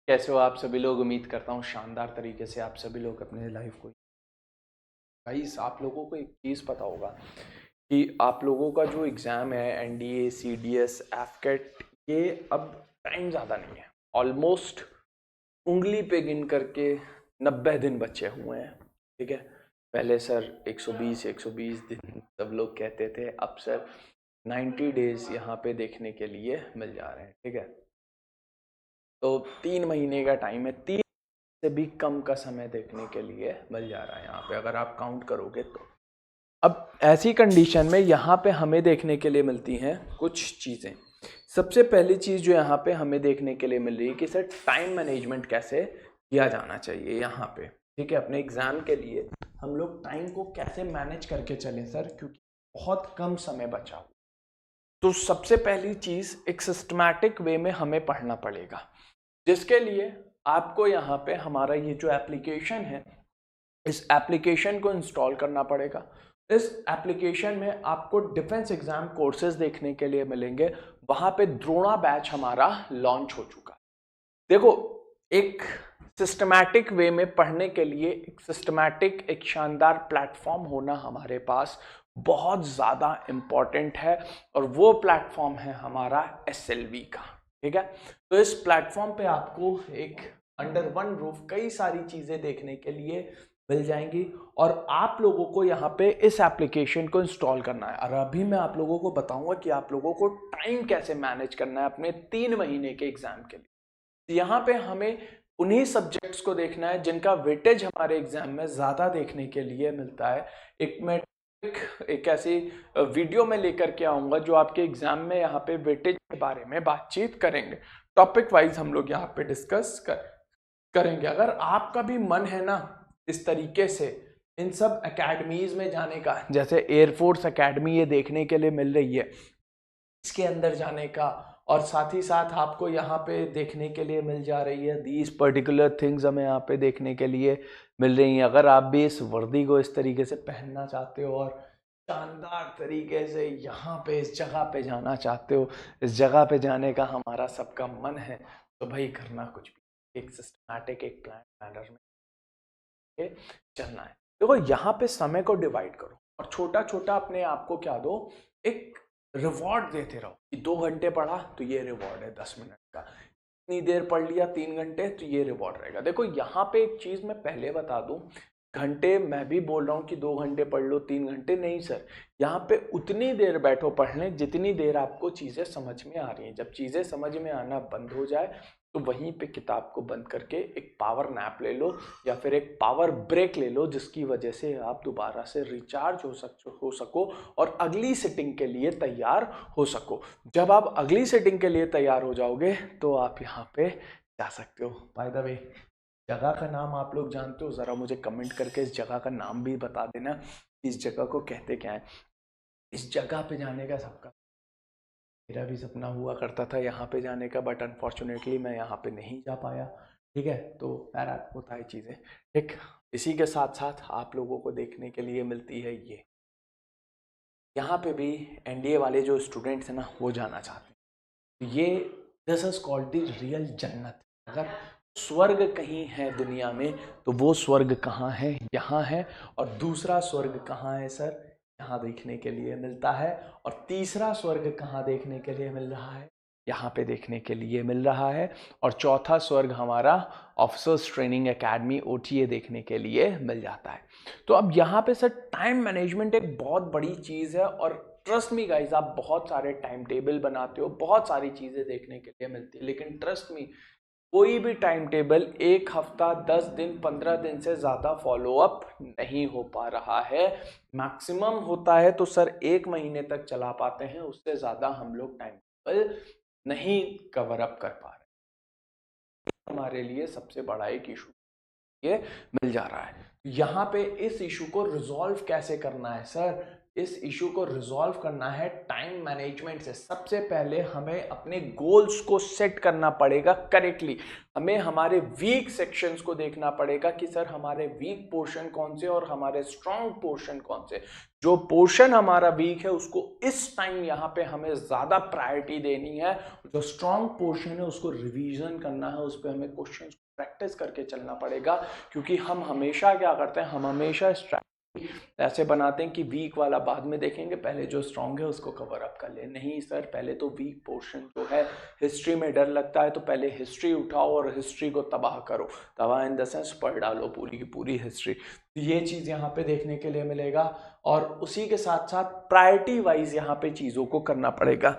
कैसे हो आप सभी लोग। उम्मीद करता हूँ शानदार तरीके से आप सभी लोग अपने लाइफ को। गाइस, आप लोगों को एक चीज़ पता होगा कि आप लोगों का जो एग्ज़ाम है एनडीए सीडीएस एफकेट, ये अब टाइम ज़्यादा नहीं है। ऑलमोस्ट उंगली पे गिन करके 90 दिन बचे हुए हैं। ठीक है, पहले सर 120 दिन सब लोग कहते थे, अब सर 90 डेज यहाँ पे देखने के लिए मिल जा रहे हैं। ठीक है, तो 3 महीने का टाइम है, 3 से भी कम का समय देखने के लिए मिल जा रहा है यहाँ पे, अगर आप काउंट करोगे तो। अब ऐसी कंडीशन में यहाँ पे हमें देखने के लिए मिलती हैं कुछ चीज़ें। सबसे पहली चीज़ जो यहाँ पे हमें देखने के लिए मिल रही है कि सर टाइम मैनेजमेंट कैसे किया जाना चाहिए यहाँ पे। ठीक है, अपने एग्जाम के लिए हम लोग टाइम को कैसे मैनेज करके चलें सर, क्योंकि बहुत कम समय बचा हुआ। तो सबसे पहली चीज़, एक सिस्टमैटिक वे में हमें पढ़ना पड़ेगा, जिसके लिए आपको यहाँ पे हमारा ये जो एप्लीकेशन है, इस एप्लीकेशन को इंस्टॉल करना पड़ेगा। इस एप्लीकेशन में आपको डिफेंस एग्जाम कोर्सेज देखने के लिए मिलेंगे। वहां पे द्रोणा बैच हमारा लॉन्च हो चुका है। देखो, एक सिस्टमैटिक वे में पढ़ने के लिए एक सिस्टमैटिक, एक शानदार प्लेटफॉर्म होना हमारे पास बहुत ज़्यादा इम्पॉर्टेंट है, और वो प्लेटफॉर्म है हमारा एसएलवी का। ठीक है, तो इस प्लेटफॉर्म पे आपको एक अंडर वन रूफ कई सारी चीज़ें देखने के लिए मिल जाएंगी, और आप लोगों को यहाँ पे इस एप्लीकेशन को इंस्टॉल करना है। और अभी मैं आप लोगों को बताऊंगा कि आप लोगों को टाइम कैसे मैनेज करना है अपने 3 महीने के एग्जाम के लिए। यहाँ पे हमें उन्हीं सब्जेक्ट्स को देखना है जिनका वेटेज हमारे एग्जाम में ज़्यादा देखने के लिए मिलता है। एक ऐसी वीडियो में लेकर के आऊँगा जो आपके एग्जाम में यहाँ पे वेटेज के बारे में बातचीत करेंगे। टॉपिक वाइज हम लोग यहाँ पे डिस्कस करेंगे। अगर आपका भी मन है ना इस तरीके से इन सब एकेडमीज में जाने का, जैसे एयरफोर्स एकेडमी ये देखने के लिए मिल रही है, इसके अंदर जाने का, और साथ ही साथ आपको यहाँ पे देखने के लिए मिल जा रही है दीज पर्टिकुलर थिंग्स हमें यहाँ पे देखने के लिए मिल रही हैं। अगर आप भी इस वर्दी को इस तरीके से पहनना चाहते हो और शानदार तरीके से यहाँ पे इस जगह पे जाना चाहते हो, इस जगह पे जाने का हमारा सबका मन है, तो भाई करना कुछ भी एक सिस्टमैटिक, एक प्लान मैनर में चलना है। देखो, यहाँ पे समय को डिवाइड करो और छोटा छोटा अपने आप को क्या दो, एक रिवॉर्ड देते रहो कि 2 घंटे पढ़ा तो ये रिवॉर्ड है 10 मिनट का, इतनी देर पढ़ लिया 3 घंटे तो ये रिवॉर्ड रहेगा। देखो, यहाँ पे एक चीज मैं पहले बता दूं, घंटे मैं भी बोल रहा हूँ कि 2 घंटे पढ़ लो 3 घंटे नहीं सर, यहाँ पे उतनी देर बैठो पढ़ने जितनी देर आपको चीजें समझ में आ रही हैं। जब चीजें समझ में आना बंद हो जाए तो वहीं पे किताब को बंद करके एक पावर नैप ले लो या फिर एक पावर ब्रेक ले लो, जिसकी वजह से आप दोबारा से रिचार्ज हो सको और अगली सिटिंग के लिए तैयार हो सको। जब आप अगली सिटिंग के लिए तैयार हो जाओगे तो आप यहाँ पे जा सकते हो। बाय द वे, जगह का नाम आप लोग जानते हो? ज़रा मुझे कमेंट करके इस जगह का नाम भी बता देना, इस जगह को कहते क्या है। इस जगह पे जाने का सबका, मेरा भी सपना हुआ करता था यहाँ पे जाने का, बट अनफॉर्चुनेटली मैं यहाँ पे नहीं जा पाया। ठीक है, तो पैरा होता है चीज़ें। ठीक, इसी के साथ साथ आप लोगों को देखने के लिए मिलती है ये, यहाँ पे भी एनडीए वाले जो स्टूडेंट्स हैं ना वो जाना चाहते हैं। ये this is called the real जन्नत। अगर स्वर्ग कहीं है दुनिया में तो वो स्वर्ग कहाँ है? यहाँ है। और दूसरा स्वर्ग कहाँ है सर? यहाँ देखने के लिए मिलता है। और तीसरा स्वर्ग कहाँ देखने के लिए मिल रहा है? यहाँ पे देखने के लिए मिल रहा है। और चौथा स्वर्ग हमारा ऑफिसर्स ट्रेनिंग एकेडमी ओटीए देखने के लिए मिल जाता है। तो अब यहाँ पे सर टाइम मैनेजमेंट एक बहुत बड़ी चीज़ है, और ट्रस्ट मी गाइज, आप बहुत सारे टाइम टेबल बनाते हो, बहुत सारी चीज़ें देखने के लिए मिलती है, लेकिन ट्रस्ट मी, कोई भी टाइम टेबल 1 हफ्ता 10 दिन 15 दिन से ज़्यादा फॉलोअप नहीं हो पा रहा है। मैक्सिमम होता है तो सर 1 महीने तक चला पाते हैं, उससे ज़्यादा हम लोग टाइम टेबल नहीं कवर अप कर पा रहे। हमारे लिए सबसे बड़ा एक इशू ये मिल जा रहा है। यहाँ पे इस इशू को रिजॉल्व कैसे करना है सर? इस इशू को रिजॉल्व करना है टाइम मैनेजमेंट से। सबसे पहले हमें अपने गोल्स को सेट करना पड़ेगा करेक्टली। हमें हमारे वीक सेक्शंस को देखना पड़ेगा कि सर हमारे वीक पोर्शन कौन से और हमारे स्ट्रॉन्ग पोर्शन कौन से। जो पोर्शन हमारा वीक है उसको इस टाइम यहाँ पे हमें ज्यादा प्रायोरिटी देनी है। जो स्ट्रॉन्ग पोर्शन है उसको रिवीजन करना है, उस पर हमें क्वेश्चन प्रैक्टिस करके चलना पड़ेगा। क्योंकि हम हमेशा क्या करते हैं, हम हमेशा स्ट्रैटेजी ऐसे बनाते हैं कि वीक वाला बाद में देखेंगे, पहले जो स्ट्रॉन्ग है उसको कवर अप कर ले। नहीं सर, पहले तो वीक पोर्शन जो है, हिस्ट्री में डर लगता है तो पहले हिस्ट्री उठाओ और हिस्ट्री को तबाह करो। तबाह इन द सेंस पढ़ डालो पूरी की पूरी हिस्ट्री। ये चीज यहाँ पे देखने के लिए मिलेगा। और उसी के साथ साथ प्रायोरिटी वाइज यहाँ पे चीजों को करना पड़ेगा।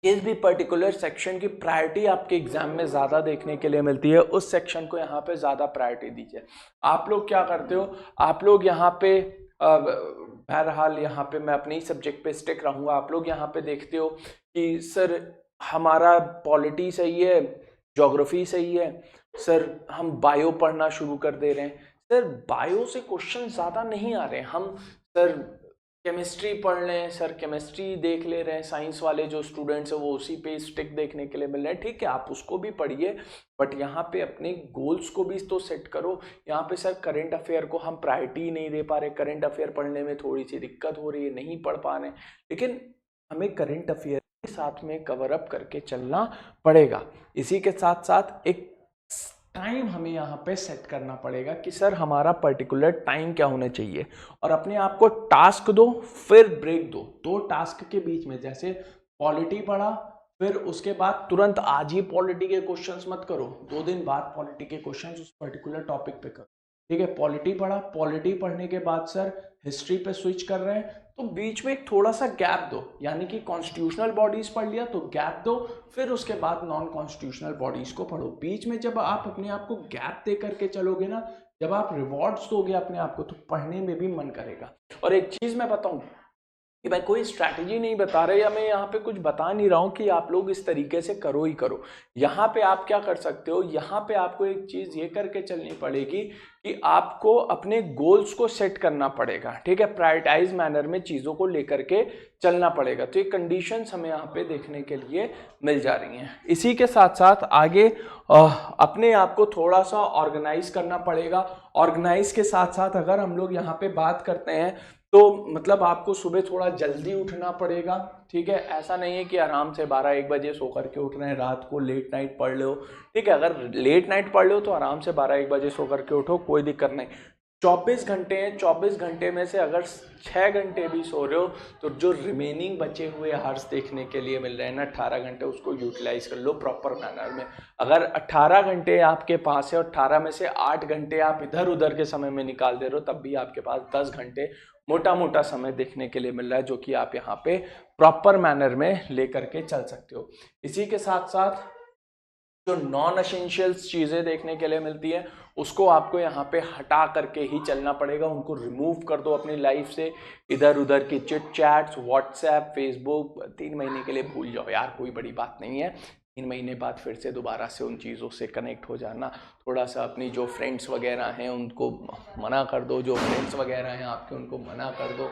किस भी पर्टिकुलर सेक्शन की प्रायोरिटी आपके एग्जाम में ज्यादा देखने के लिए मिलती है, उस सेक्शन को यहाँ पे ज्यादा प्रायोरिटी दीजिए। आप लोग क्या करते हो, आप लोग यहाँ पे बहरहाल यहाँ पे मैं अपने ही सब्जेक्ट पे स्टिक रहूंगा। आप लोग यहाँ पे देखते हो कि सर हमारा पॉलिटी सही है, ज्योग्राफी सही है, सर हम बायो पढ़ना शुरू कर दे रहे हैं। सर बायो से क्वेश्चन ज्यादा नहीं आ रहे हैं, हम सर केमिस्ट्री पढ़ लें, सर केमिस्ट्री देख ले रहे हैं। साइंस वाले जो स्टूडेंट्स हैं वो उसी पे स्टिक देखने के लिए मिल रहे हैं। ठीक है, आप उसको भी पढ़िए, बट यहाँ पे अपने गोल्स को भी तो सेट करो। यहाँ पे सर करंट अफेयर को हम प्रायोरिटी नहीं दे पा रहे, करंट अफेयर पढ़ने में थोड़ी सी दिक्कत हो रही है, नहीं पढ़ पा रहे, लेकिन हमें करंट अफेयर के साथ में कवर अप करके चलना पड़ेगा। इसी के साथ साथ एक टाइम हमें यहाँ पे सेट करना पड़ेगा कि सर हमारा पर्टिकुलर टाइम क्या होना चाहिए, और अपने आप को टास्क दो, फिर ब्रेक दो। दो टास्क के बीच में, जैसे पॉलिटी पढ़ा, फिर उसके बाद तुरंत आज ही पॉलिटी के क्वेश्चंस मत करो, 2 दिन बाद पॉलिटी के क्वेश्चंस उस पर्टिकुलर टॉपिक पे करो। ठीक है, पॉलिटी पढ़ा, पॉलिटी पढ़ने के बाद सर हिस्ट्री पे स्विच कर रहे हैं, तो बीच में एक थोड़ा सा गैप दो। यानी कि कॉन्स्टिट्यूशनल बॉडीज पढ़ लिया तो गैप दो, फिर उसके बाद नॉन कॉन्स्टिट्यूशनल बॉडीज को पढ़ो। बीच में जब आप अपने आप को गैप दे करके चलोगे ना, जब आप रिवॉर्ड्स दोगे अपने आप को, तो पढ़ने में भी मन करेगा। और एक चीज मैं बताऊं कि भाई कोई स्ट्रैटेजी नहीं बता रहे, या मैं यहाँ पे कुछ बता नहीं रहा हूँ कि आप लोग इस तरीके से करो ही करो। यहाँ पे आप क्या कर सकते हो, यहाँ पे आपको एक चीज ये करके चलनी पड़ेगी कि आपको अपने गोल्स को सेट करना पड़ेगा। ठीक है, प्रायोरिटाइज मैनर में चीजों को लेकर के चलना पड़ेगा। तो ये कंडीशंस हमें यहाँ पे देखने के लिए मिल जा रही हैं। इसी के साथ साथ आगे अपने आप को थोड़ा सा ऑर्गेनाइज करना पड़ेगा। ऑर्गेनाइज के साथ साथ अगर हम लोग यहाँ पे बात करते हैं तो मतलब आपको सुबह थोड़ा जल्दी उठना पड़ेगा। ठीक है, ऐसा नहीं है कि आराम से 12-1 बजे सो करके उठ रहे हैं, रात को लेट नाइट पढ़ लो। ठीक है, अगर लेट नाइट पढ़ लो तो आराम से 12-1 बजे सो करके उठो, कोई दिक्कत नहीं। 24 घंटे हैं, 24 घंटे में से अगर 6 घंटे भी सो रहे हो तो जो रिमेनिंग बचे हुए हार्स देखने के लिए मिल रहे हैं ना 18 घंटे, उसको यूटिलाइज कर लो प्रॉपर मैनर में। अगर 18 घंटे आपके पास है और 18 में से 8 घंटे आप इधर उधर के समय में निकाल दे रहे हो, तब भी आपके पास 10 घंटे मोटा मोटा समय देखने के लिए मिल रहा है, जो कि आप यहाँ पे प्रॉपर मैनर में लेकर के चल सकते हो। इसी के साथ साथ जो नॉन एसेंशियल्स चीजें देखने के लिए मिलती है उसको आपको यहाँ पे हटा करके ही चलना पड़ेगा, उनको रिमूव कर दो अपनी लाइफ से। इधर उधर की चिट चैट्स, व्हाट्सएप, फेसबुक 3 महीने के लिए भूल जाओ यार, कोई बड़ी बात नहीं है। 3 महीने बाद फिर से दोबारा से उन चीज़ों से कनेक्ट हो जाना। थोड़ा सा अपनी जो फ्रेंड्स वगैरह हैं उनको मना कर दो, जो फ्रेंड्स वगैरह हैं आपके उनको मना कर दो।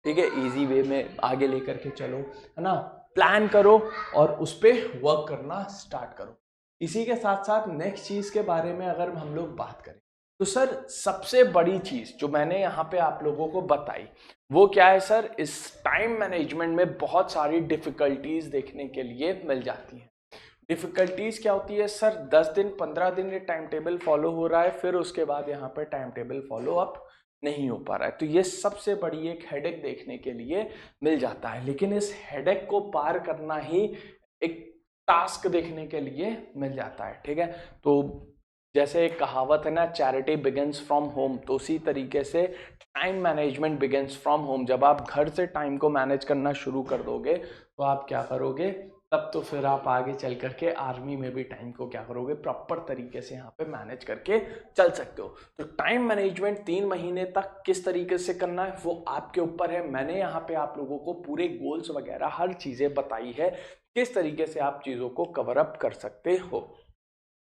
ठीक है, ईजी वे में आगे लेकर के चलो, है ना, प्लान करो और उस पर वर्क करना स्टार्ट करो। इसी के साथ साथ नेक्स्ट चीज के बारे में अगर हम लोग बात करें तो सर सबसे बड़ी चीज जो मैंने यहाँ पे आप लोगों को बताई वो क्या है सर, इस टाइम मैनेजमेंट में बहुत सारी डिफिकल्टीज देखने के लिए मिल जाती हैं। डिफिकल्टीज क्या होती है सर, 10 दिन 15 दिन ये टाइम टेबल फॉलो हो रहा है, फिर उसके बाद यहाँ पे टाइम टेबल फॉलो अप नहीं हो पा रहा है, तो ये सबसे बड़ी एक हेडेक देखने के लिए मिल जाता है। लेकिन इस हेडेक को पार करना ही एक टास्क देखने के लिए मिल जाता है। ठीक है, तो जैसे एक कहावत है ना, चैरिटी बिगिंस फ्रॉम होम, तो उसी तरीके से time management begins from home. जब आप घर से टाइम को मैनेज करना शुरू कर दोगे तो आप क्या करोगे, तब तो फिर आप आगे चल करके आर्मी में भी टाइम को क्या करोगे, प्रॉपर तरीके से यहाँ पे मैनेज करके चल सकते हो। तो टाइम मैनेजमेंट 3 महीने तक किस तरीके से करना है वो आपके ऊपर है। मैंने यहाँ पे आप लोगों को पूरे गोल्स वगैरह हर चीजें बताई है, किस तरीके से आप चीजों को कवर अप कर सकते हो।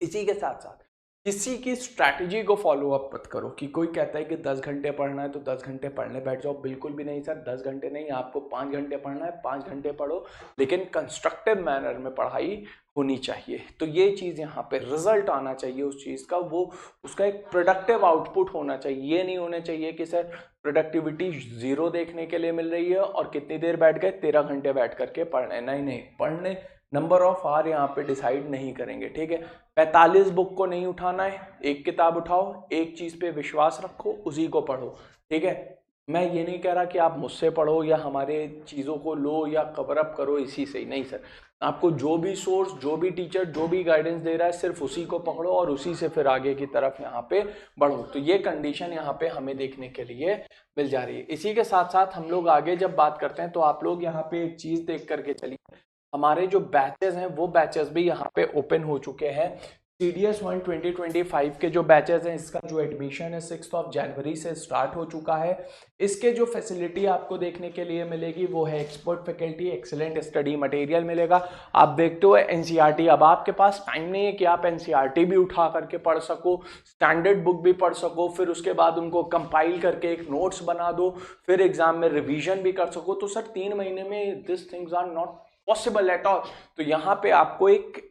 इसी के साथ साथ किसी की स्ट्रैटेजी को फॉलो अप मत करो कि कोई कहता है कि 10 घंटे पढ़ना है तो 10 घंटे पढ़ने बैठ जाओ। बिल्कुल भी नहीं सर, 10 घंटे नहीं, आपको 5 घंटे पढ़ना है 5 घंटे पढ़ो, लेकिन कंस्ट्रक्टिव मैनर में पढ़ाई होनी चाहिए। तो ये चीज़ यहाँ पे रिजल्ट आना चाहिए उस चीज़ का, वो उसका एक प्रोडक्टिव आउटपुट होना चाहिए। ये नहीं होना चाहिए कि सर प्रोडक्टिविटी 0 देखने के लिए मिल रही है और कितनी देर बैठ गए, 13 घंटे बैठ करके पढ़ने। नहीं नहीं, पढ़ने नंबर ऑफ आवर यहाँ पे डिसाइड नहीं करेंगे, ठीक है। 45 बुक को नहीं उठाना है, एक किताब उठाओ, एक चीज पे विश्वास रखो, उसी को पढ़ो, ठीक है। मैं ये नहीं कह रहा कि आप मुझसे पढ़ो या हमारे चीज़ों को लो या कवर अप करो इसी से ही, नहीं सर। आपको जो भी सोर्स, जो भी टीचर, जो भी गाइडेंस दे रहा है, सिर्फ उसी को पकड़ो और उसी से फिर आगे की तरफ यहाँ पे बढ़ो। तो ये कंडीशन यहाँ पे हमें देखने के लिए मिल जा रही है। इसी के साथ साथ हम लोग आगे जब बात करते हैं तो आप लोग यहाँ पे एक चीज़ देख करके चलिए, हमारे जो बैचेस हैं वो बैचेस भी यहाँ पे ओपन हो चुके हैं। CDS 1 2025 के जो बैचेस हैं, इसका जो एडमिशन है 6 जनवरी से स्टार्ट हो चुका है। इसके जो फैसिलिटी आपको देखने के लिए मिलेगी वो है expert faculty, excellent study material मिलेगा। आप देखते हो NCERT, अब आपके पास टाइम नहीं है कि आप NCERT भी उठा करके पढ़ सको, स्टैंडर्ड बुक भी पढ़ सको, फिर उसके बाद उनको कंपाइल करके एक नोट्स बना दो, फिर एग्जाम में रिवीजन भी कर सको। तो सर 3 महीने में this things are not possible at all. तो यहाँ पे आपको एक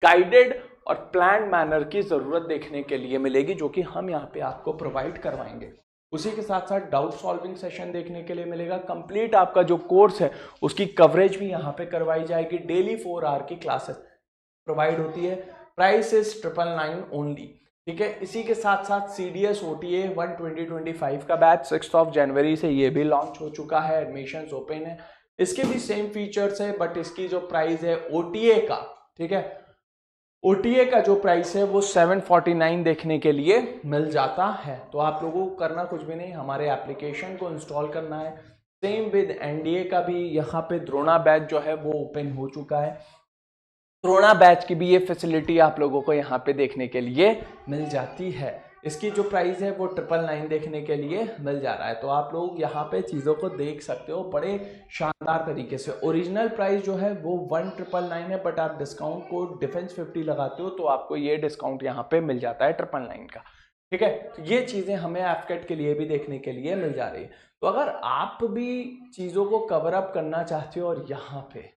गाइडेड और प्लान मैनर की जरूरत देखने के लिए मिलेगी, जो कि हम यहाँ पे आपको प्रोवाइड करवाएंगे। उसी के साथ साथ डाउट सॉल्विंग सेशन देखने के लिए मिलेगा। कंप्लीट आपका जो कोर्स है उसकी कवरेज भी यहाँ पे करवाई जाएगी। डेली 4 आवर की क्लासेस प्रोवाइड होती है। प्राइस इज 999 ओनली, ठीक है। इसी के साथ साथ CDS OTA 1 2025 का बैच 6 जनवरी से ये भी लॉन्च हो चुका है, एडमिशंस ओपन है। इसके भी सेम फीचर्स है, बट इसकी जो प्राइस है OTA का, ठीक है, OTA का जो प्राइस है वो 749 देखने के लिए मिल जाता है। तो आप लोगों को करना कुछ भी नहीं, हमारे एप्लीकेशन को इंस्टॉल करना है। सेम विद NDA का भी यहाँ पे द्रोणा बैच जो है वो ओपन हो चुका है। द्रोणा बैच की भी ये फैसिलिटी आप लोगों को यहाँ पे देखने के लिए मिल जाती है। इसकी जो प्राइस है वो 999 देखने के लिए मिल जा रहा है। तो आप लोग यहाँ पे चीज़ों को देख सकते हो बड़े शानदार तरीके से। ओरिजिनल प्राइस जो है वो 1999 है, बट आप डिस्काउंट कोड डिफेंस 50 लगाते हो तो आपको ये डिस्काउंट यहाँ पे मिल जाता है 999 का, ठीक है। तो ये चीज़ें हमें एफकेट के लिए भी देखने के लिए मिल जा रही है। तो अगर आप भी चीज़ों को कवर अप करना चाहते हो और यहाँ पे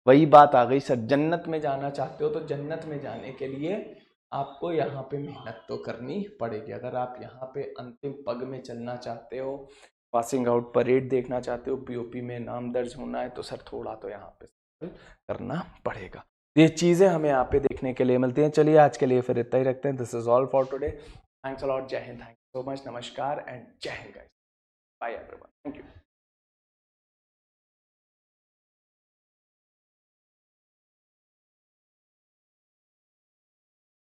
वही बात आ गई सर, जन्नत में जाना चाहते हो, तो जन्नत में जाने के लिए आपको यहाँ पे मेहनत तो करनी पड़ेगी। अगर आप यहाँ पे अंतिम पग में चलना चाहते हो, पासिंग आउट परेड देखना चाहते हो, POP में नाम दर्ज होना है, तो सर थोड़ा तो यहाँ पे करना पड़ेगा। ये चीज़ें हमें यहाँ पे देखने के लिए मिलती हैं। चलिए आज के लिए फिर इतना ही रखते हैं। This is all for today. Thanks a lot. Jai Hind, thank you so much, नमस्कार and Jai Hind guys, bye everyone, thank you.